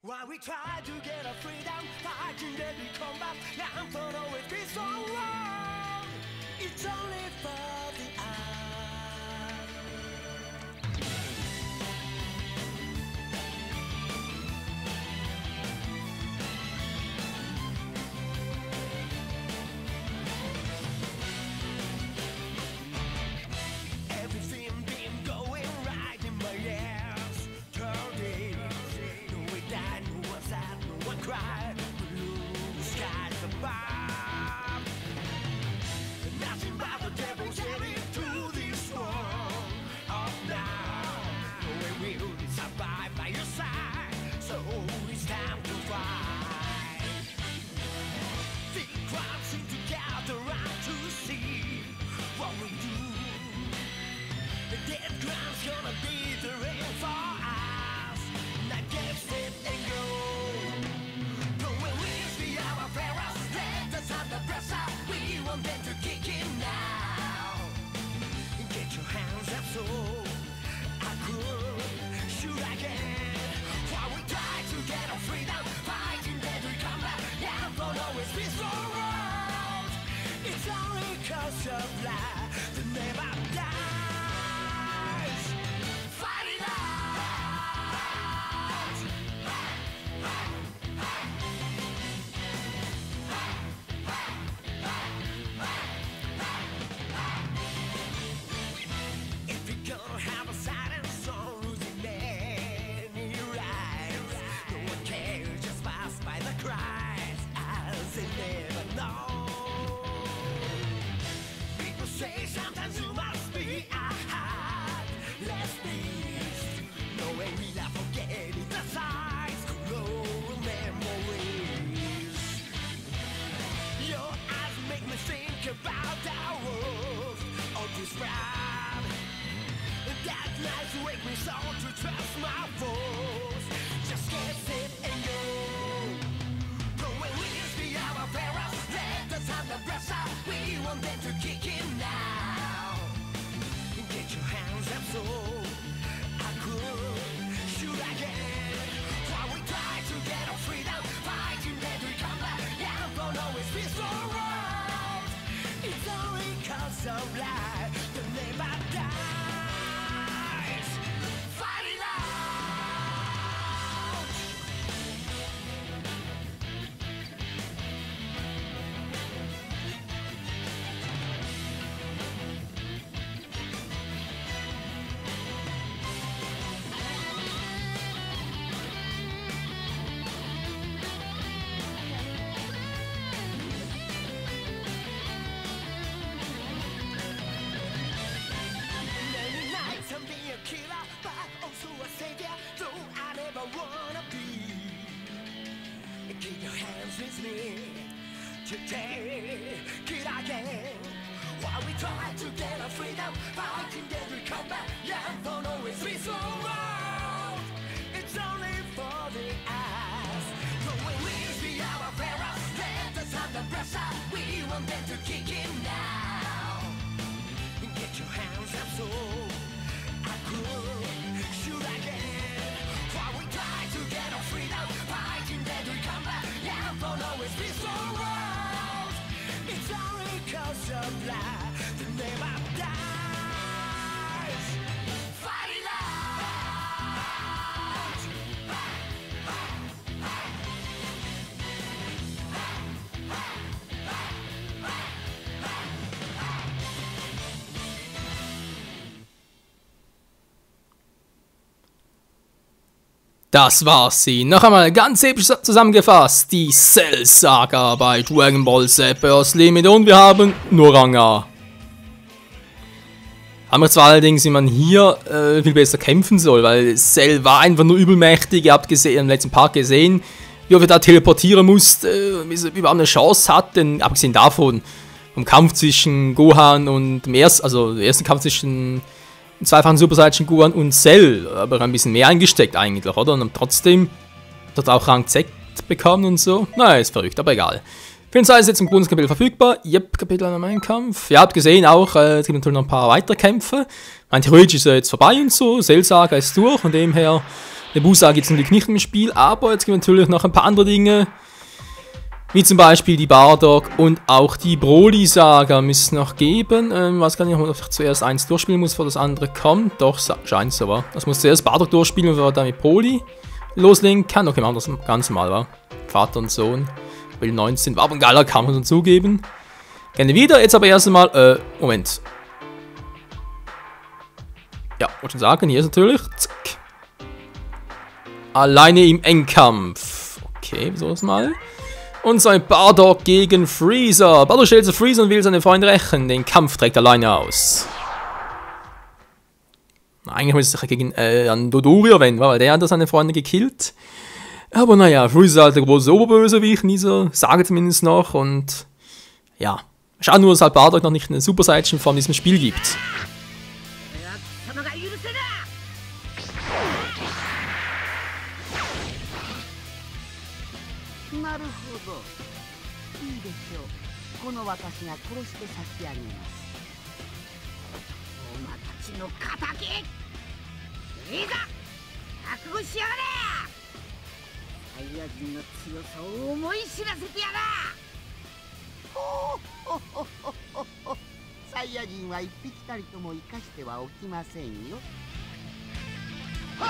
While we try to get our freedom, fighting deadly combat, and for always be so wrong. It's only for the eye. Everything been going right in my ears. 30 no way died, no one sad, no one cried. Blue skies above. Nothing but the devil heading to this world of now. No way will survive by your side, so it's time to fight. The crowd seem to gather around to see what we do. The dead ground's gonna be the rain for us. Now get fit and go. Go and reach the hour pharaohs. Let us have the pressure. We want them to kick in now. Get your hands up so I could shoot again. While we try to get our freedom, fighting deadly combat. Yeah, don't always be so wrong. It's only 'cause of life that never dies. Fight it out. If you're gonna have a silent song, losing many rights, no one cares, just pass by the cries, as they never know. People say sometimes you must be a heartless beast. No way we'll not forget the sights, cruel memories. Your eyes make me think about our wolf of this pride. That night wake me so to trust my foes. Just get set and go. Go and reach the hour pharaohs. Let us have the pressure. We want them to kick in now. Get your hands up so I could shoot again. While we try to get our freedom, fighting deadly combat. Yeah, don't always be so wrong. It's only 'cause of life that never dies. Fight it out. Many nights I'm being a killer, but also a savior, though I never wanna be. Keep your hands with me today, kid again. While we try to get our freedom, fighting deadly combat, yeah, don't always be so wrong. It's only for the eyes. Go and reach the hour pharaohs. Let us have the pressure. We want them to kick in now. Get your hands up so I could shoot again. While we try to get our freedom, fighting deadly combat. Yeah, don't always be so wrong. It's only 'cause of life that never dies. Fight it out. Das war's sie. Noch einmal ganz episch zusammengefasst. Die Cell-Saga bei Dragon Ball Z Burst Limit und wir haben nur Rang A. Haben wir zwar allerdings, wie man hier viel besser kämpfen soll, weil Cell war einfach nur übelmächtig. Ihr habt gesehen, im letzten Part gesehen, wie er da teleportieren musste, wie er überhaupt eine Chance hat, denn abgesehen davon, vom Kampf zwischen Gohan und dem ersten Kampf zwischen im zweifachen Super Saiyan Gohan und Cell, aber ein bisschen mehr eingesteckt eigentlich, oder? Und trotzdem hat er auch Rang Z bekommen und so. Naja, ist verrückt, aber egal. Auf Filmseite ist jetzt im Bonuskapitel verfügbar. Yep, Kapitel an meinem Kampf. Ihr habt gesehen auch, es gibt natürlich noch ein paar weitere Kämpfe. Mein theoretisch ist er jetzt vorbei und so. Cell-Saga ist durch, von dem her, der Busa gibt es natürlich nicht im Spiel, aber jetzt gibt es natürlich noch ein paar andere Dinge. Wie zum Beispiel die Bardock und auch die Broly-Saga müsste es noch geben. Was kann ich, ob ich zuerst eins durchspielen muss, bevor das andere kommt? Doch, scheint so, wa? Das muss zuerst Bardock durchspielen, bevor er dann mit Broly loslegen kann. Okay, machen wir das ganz normal, wa? Vater und Sohn. Will 19, war aber ein geiler Kampf, muss man zugeben. Gerne wieder, jetzt aber erst einmal, Moment. Ja, wollte schon sagen, hier ist natürlich, zack. Alleine im Endkampf. Okay, so ist mal. Und sein Bardock gegen Freezer. Bardock stellt sich Freezer und will seine Freunde rächen. Den Kampf trägt er alleine aus. Eigentlich muss er sich gegen an Dodoria wenden, weil der hat seine Freunde gekillt. Aber naja, Freezer ist halt der große Oberbösewicht in dieser Sage zumindest noch. Und ja, schade nur, dass halt Bardock noch nicht eine Super Saiyan von diesem Spiel gibt.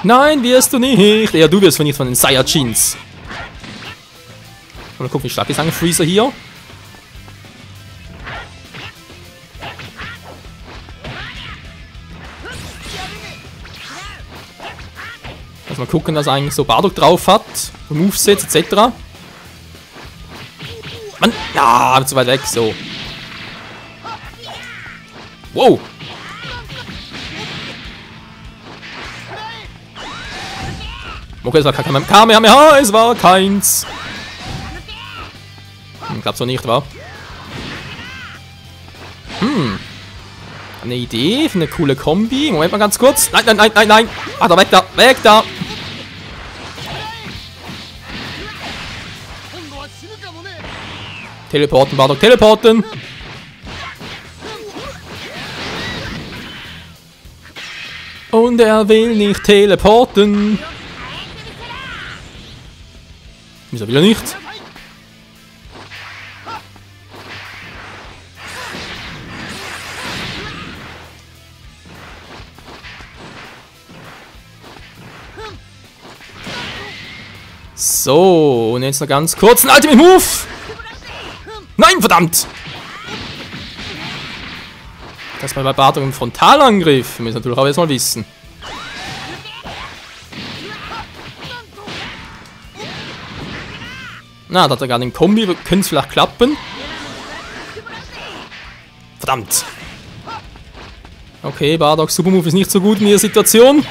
Nein, wirst du nicht. Ja, du wirst vernichtet von den Saiyajins. Mal gucken, wie stark ist ein Freezer hier. Mal gucken, was eigentlich so Bardock drauf hat. Movesets etc. Mann, ja, zu weit weg, so. Wow. Okay, es war kein Kamehameha, es war keins. Ich glaube so nicht, wa? Eine Idee für eine coole Kombi. Moment mal ganz kurz. Nein, nein, nein, nein, nein. Ah, da, weg da, weg da. Teleporten, Bardock, teleporten. Und er will nicht teleporten. Wieso will er nicht? So, und jetzt noch ganz kurz ein Ultimate Move. Nein, verdammt! Das mal bei Bardock im Frontalangriff. Wir müssen natürlich auch erstmal wissen. Na, da hat er gerade einen Kombi. Könnte es vielleicht klappen. Verdammt. Okay, Bardock Supermove ist nicht so gut in dieser Situation.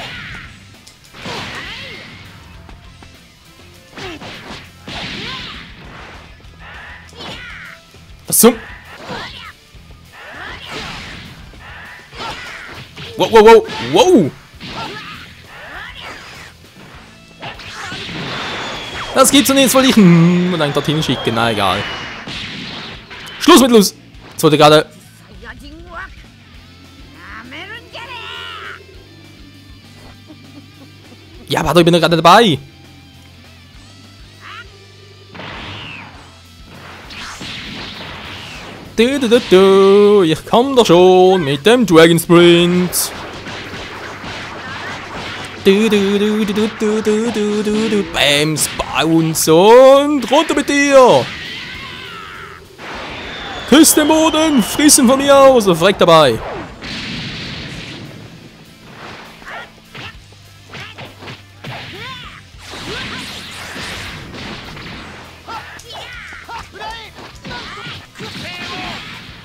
Was zum? Wow, wow, wow, wow! Das gibt's doch nicht, jetzt wollte ich und einen dorthin schicken, na egal. Schluss mit Los! Jetzt wollte gerade... Ja, warte, ich bin doch gerade dabei! Ich komm doch schon mit dem Dragon Sprint. Bams, Bounce und runter mit dir. Küss den Boden, friss ihn von mir aus und verreck dabei.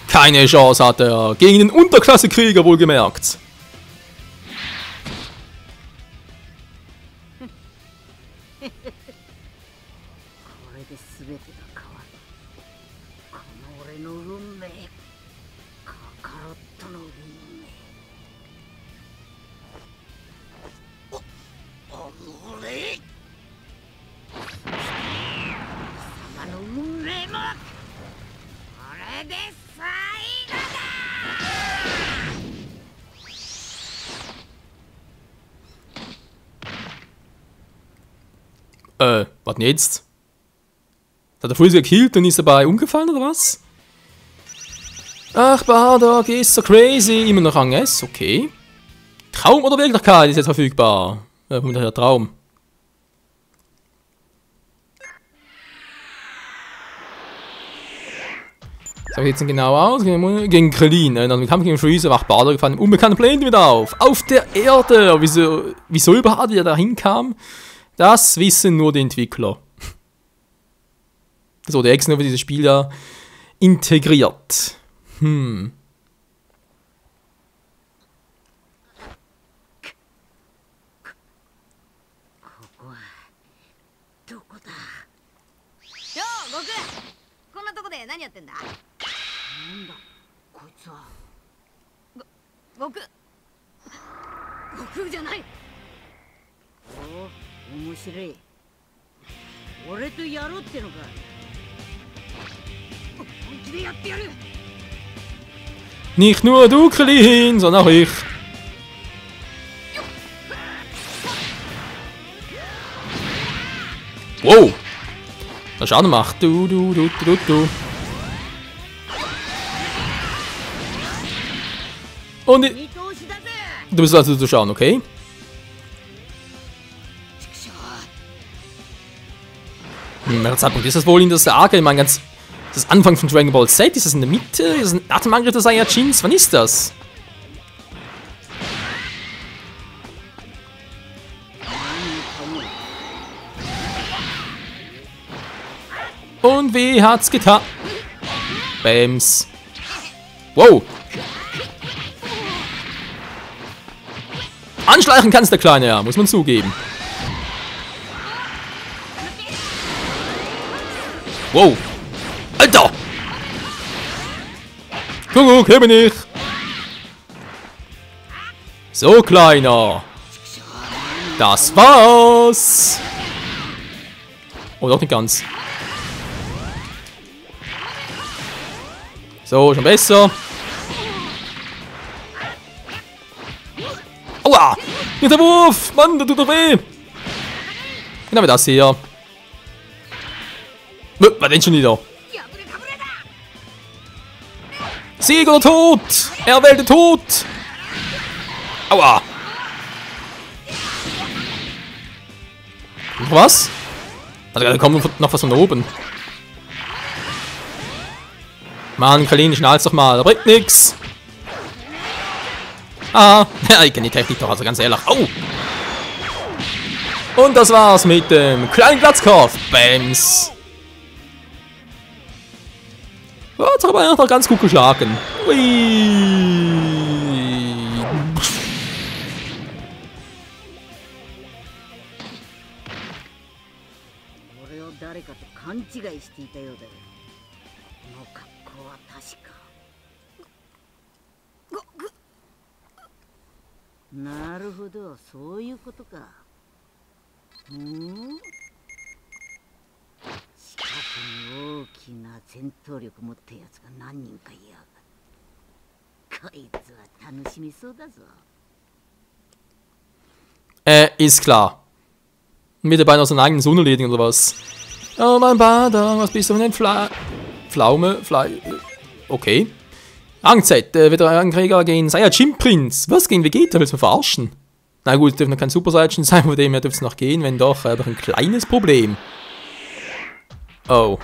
Keine Chance hat er. Gegen den Unterklasse-Krieger wohlgemerkt. で最後だ。Was denn jetzt? Hat er früher gekillt und ist dabei umgefallen oder was? Ach, Bardock ist so crazy. Immer noch Rang S, okay. Traum oder Wirklichkeit ist jetzt verfügbar. Der Traum. So geht's denn genau aus? Gegen Krillin. Nach dem Kampf gegen Freezer wacht Bardock auf einem unbekannten Planeten wieder auf. Auf der Erde! Wieso überhaupt er da hinkam? Das wissen nur die Entwickler. So, der extra für dieses Spiel ja integriert. 何やってんだ。なんだこいつは。悟空じゃない。おお、面白い。俺とやろうってのか。本気でやってやる。Nicht nur du, Krillin, sondern auch ich. Wow! Der Schaden macht. Du. Und du bist also zu schauen, okay? Welcher Zeitpunkt ist das wohl in der Sage? Ich meine, ganz. Das Anfang von Dragon Ball Z? Ist das in der Mitte? Ist das nach dem Angriff der Saiyajins? Wann ist das? Und wie hat's getan? Bams. Wow. Anschleichen kannst der Kleine, ja, muss man zugeben. Wow. Alter! Guck, hier bin ich. So, Kleiner. Das war's. Oh, doch nicht ganz. So, schon besser. Aua! Nicht der Wurf! Mann, der tut doch weh! Genau wie das hier. Was denn schon wieder? Sieg oder Tod! Er wählte Tod! Aua! Was? Da kommt noch was von oben. Mann, Krillin, schnall's doch mal, da bringt nix. Ah, ja, ich kenne die Technik doch, also ganz ehrlich. Au! Und das war's mit dem kleinen Glatzkopf. Bams. Oh, jetzt hat er noch ganz gut geschlagen. Ui. なるほど、そういうことか。近くに大きな戦闘力持ったやつが何人かいやがる。こいつは楽しみそうだぞ。Ist klar. Mit dabei noch seinen eigenen Sohn erledigen oder was? Oh mein Bader, was bist du denn Pflaume? Okay. Rang Z, wieder ein Krieger gegen Saiyajin Prinz. Was, gegen Vegeta? Willst du mich verarschen? Na gut, es dürfte noch kein Super Saiyajin sein, von dem her dürfte es noch gehen, wenn doch, aber ein kleines Problem. Oh.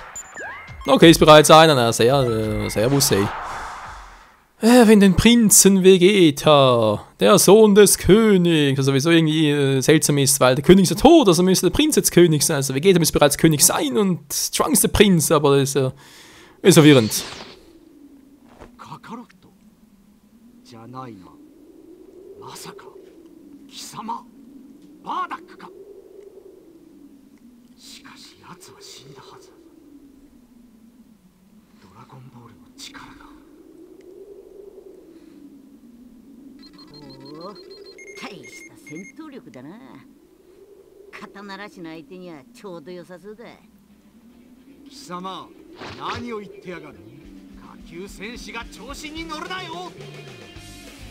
Okay, ist bereits einer, na sehr wussig. Wenn den Prinzen Vegeta, der Sohn des Königs, was sowieso irgendwie seltsam ist, weil der König ist ja tot, also müsste der Prinz jetzt König sein. Also Vegeta müsste bereits König sein und Trunks der Prinz, aber das ist verwirrend.おお、大した戦闘力だな。刀らしの相手にはちょうど良さそうだ。貴様、何を言ってやがる。か級戦士が調子に乗るなよ。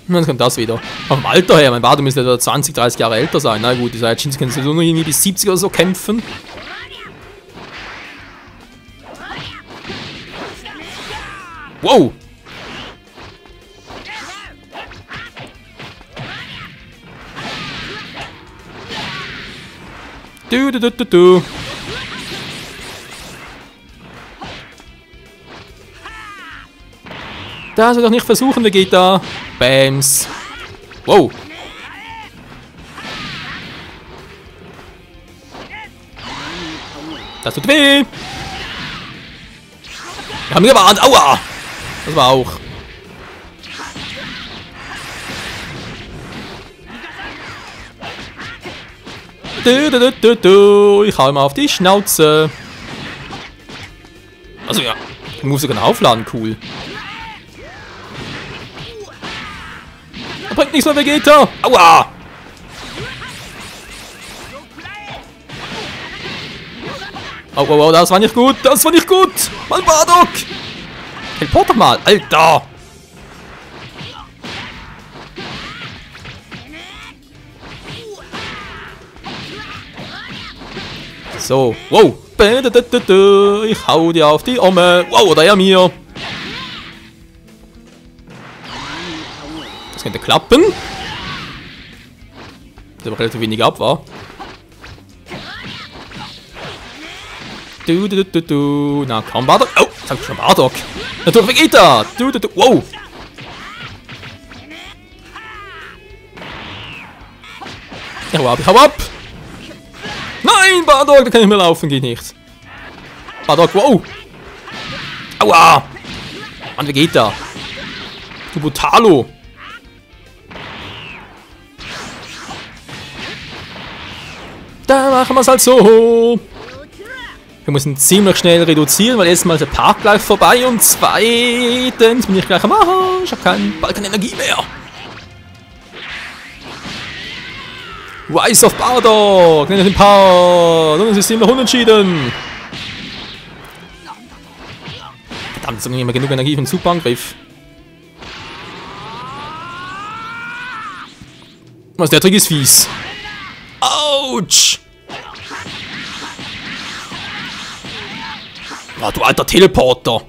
Und dann kommt das wieder. Vom Alter her, mein Bardo müsste etwa 20, 30 Jahre älter sein. Na gut, die Saiyajins können sowieso nur irgendwie bis 70 oder so kämpfen. Wow! Du. Das soll doch nicht versuchen, Vegeta. Bams. Wow. Das tut weh. Wir haben gewarnt. Aua. Das war auch. Ich hau immer auf die Schnauze. Also ja, ich muss sogar aufladen, cool. Da bringt nichts mehr, Vegeta. Aua. Oh, das war nicht gut. Das war nicht gut. Mann, Bardock. Teleport doch mal, Alter. So, wow. Ich hau dir auf die Omme. Wow, oder er mir. Das könnte klappen. Der aber relativ wenig ab war. Na komm, Bardock. Oh, sag schon Bardock. Natürlich Vegeta. Wow. Ja, hau ab. Nein, Bardock, da kann ich mehr laufen, geht nicht. Bardock, wow. Aua. Mann, Vegeta. Du Brutalo. Da machen wir es halt so. Wir müssen ziemlich schnell reduzieren, weil erstmal ist der Park gleich vorbei und zweitens bin ich gleich am Arsch. Ich habe bald keine Energie mehr. Rise of Bardock! Nennt den Power! Nun ist es immer unentschieden! Verdammt, jetzt haben wir nicht mehr genug Energie für den Superangriff. Was, der Trick ist fies. Autsch! Ah, du alter Teleporter!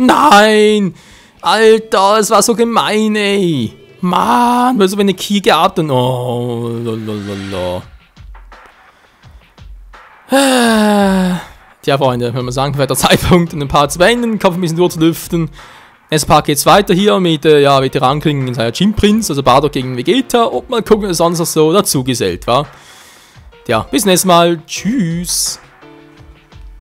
Nein! Alter, es war so gemein, ey! Mann, weil so eine Ki gehabt und... Oh, lalalala. Tja, Freunde, wenn man sagen, perfekter Zeitpunkt, um den Part zu beenden, Kopf ein bisschen durchzulüften. Nächster Part geht's weiter hier mit, Veterankriegen in Saiyajin Prince, also Bardock gegen Vegeta. Und mal gucken, was sonst noch so dazu gesellt war. Tja, bis nächstes Mal. Tschüss!